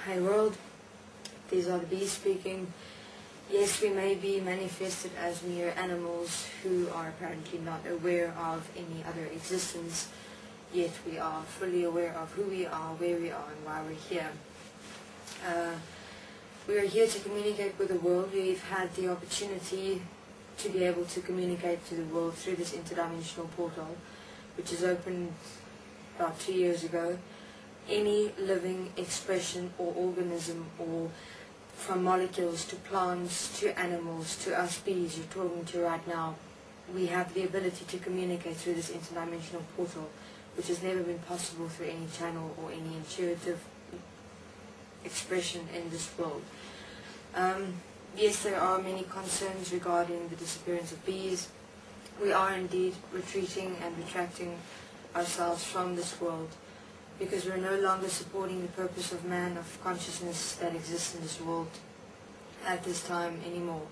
Hey world, these are the bees speaking. Yes, we may be manifested as mere animals who are apparently not aware of any other existence, yet we are fully aware of who we are, where we are, and why we're here. We are here to communicate with the world. We've had the opportunity to be able to communicate to the world through this interdimensional portal, which is opened about 2 years ago. Any living expression or organism, or from molecules to plants to animals to us bees you're talking to right now, we have the ability to communicate through this interdimensional portal, which has never been possible through any channel or any intuitive expression in this world. Yes, there are many concerns regarding the disappearance of bees. We are indeed retreating and retracting ourselves from this world, because we're no longer supporting the purpose of man, of consciousness that exists in this world at this time anymore.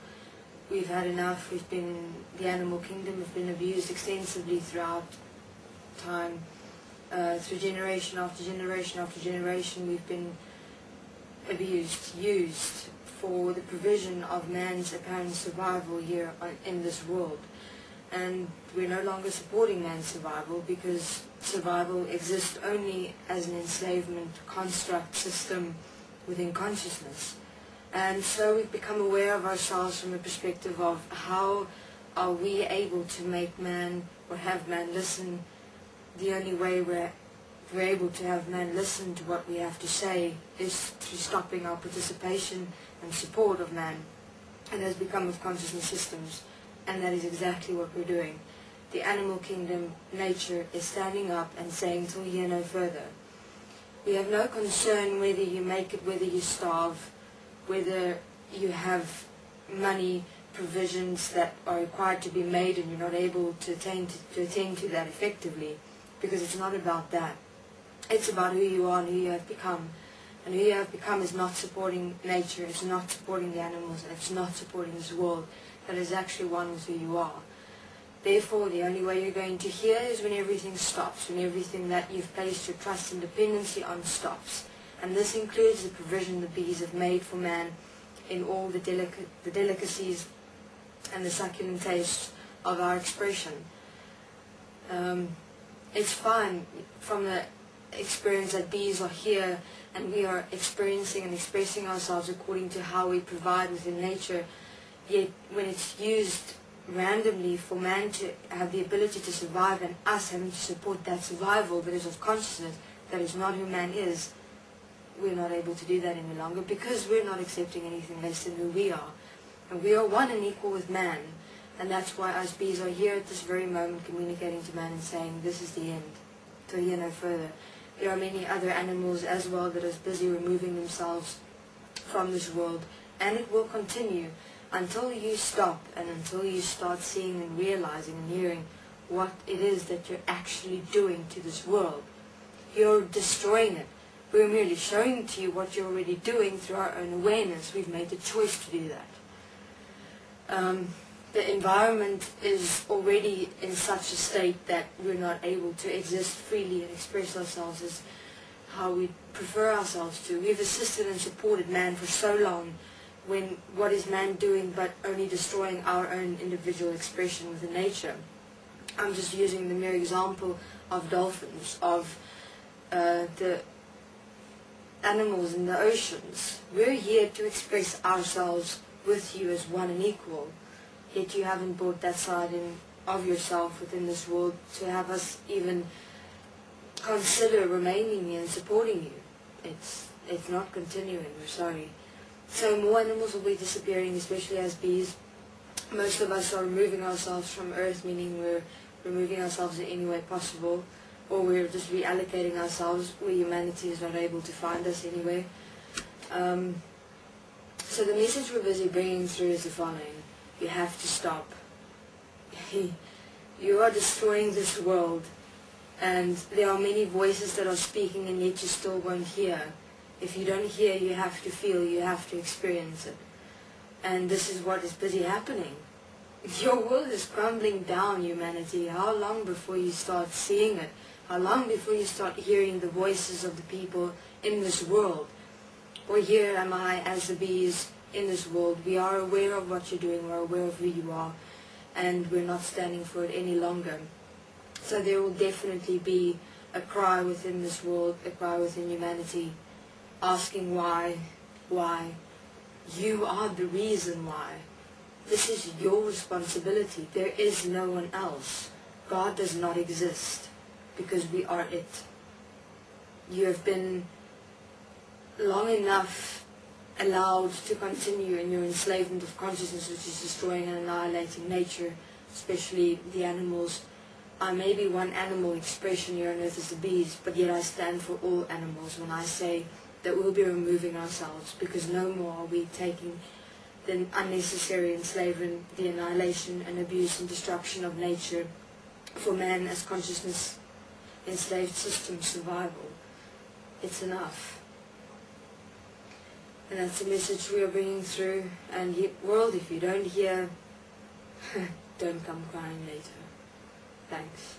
We've had enough. The animal kingdom has been abused extensively throughout time. Through generation after generation after generation, we've been abused, used for the provision of man's apparent survival here in this world. And we're no longer supporting man's survival, because survival exists only as an enslavement construct system within consciousness. And so we've become aware of ourselves from a perspective of how are we able to make man, or have man listen. The only way we're able to have man listen to what we have to say is through stopping our participation and support of man, and has become of consciousness systems. And that is exactly what we're doing. The animal kingdom, nature, is standing up and saying, till here no further. We have no concern whether you make it, whether you starve, whether you have money provisions that are required to be made and you're not able to attend to that effectively, because it's not about that. It's about who you are and who you have become. And who you have become is not supporting nature, it's not supporting the animals, and it's not supporting this world that is actually one with who you are. Therefore, the only way you're going to hear is when everything stops, when everything that you've placed your trust and dependency on stops. And this includes the provision the bees have made for man in all the delicacies and the succulent tastes of our expression. It's fine from the experience that bees are here and we are experiencing and expressing ourselves according to how we provide within nature. Yet when it's used randomly for man to have the ability to survive, and us having to support that survival because of consciousness that is not who man is, we're not able to do that any longer, because we're not accepting anything less than who we are. And we are one and equal with man. And that's why us bees are here at this very moment communicating to man and saying, this is the end, till here no further. There are many other animals as well that are busy removing themselves from this world, and it will continue until you stop and until you start seeing and realizing and hearing what it is that you're actually doing to this world. You're destroying it. We're merely showing to you what you're already doing through our own awareness. We've made the choice to do that. The environment is already in such a state that we're not able to exist freely and express ourselves as how we prefer ourselves to. We've assisted and supported man for so long, when what is man doing but only destroying our own individual expression within nature. I'm just using the mere example of dolphins, of the animals in the oceans. We're here to express ourselves with you as one and equal, yet you haven't brought that side of yourself within this world to have us even consider remaining here and supporting you. It's not continuing, we're sorry. So more animals will be disappearing, especially as bees. Most of us are removing ourselves from Earth, meaning we're removing ourselves in any way possible, or we're just reallocating ourselves where humanity is not able to find us anyway. So the message we're busy bringing through is the following. You have to stop. You are destroying this world, and there are many voices that are speaking, and yet you still won't hear. If you don't hear, you have to feel, you have to experience it. And this is what is busy happening. Your world is crumbling down, humanity. How long before you start seeing it? How long before you start hearing the voices of the people in this world? or here am I as the bees in this world. We are aware of what you're doing, we're aware of who you are, and we're not standing for it any longer. So there will definitely be a cry within this world, a cry within humanity, asking why. You are the reason why. This is your responsibility. There is no one else. God does not exist because we are it. You have been long enough allowed to continue in your enslavement of consciousness, which is destroying and annihilating nature, especially the animals. I may be one animal expression here on earth as the bees, but yet I stand for all animals when I say that we'll be removing ourselves, because no more are we taking the unnecessary enslavement, the annihilation and abuse and destruction of nature for man as consciousness enslaved system survival. It's enough. And that's the message we are bringing through. And world, if you don't hear, don't come crying later. Thanks.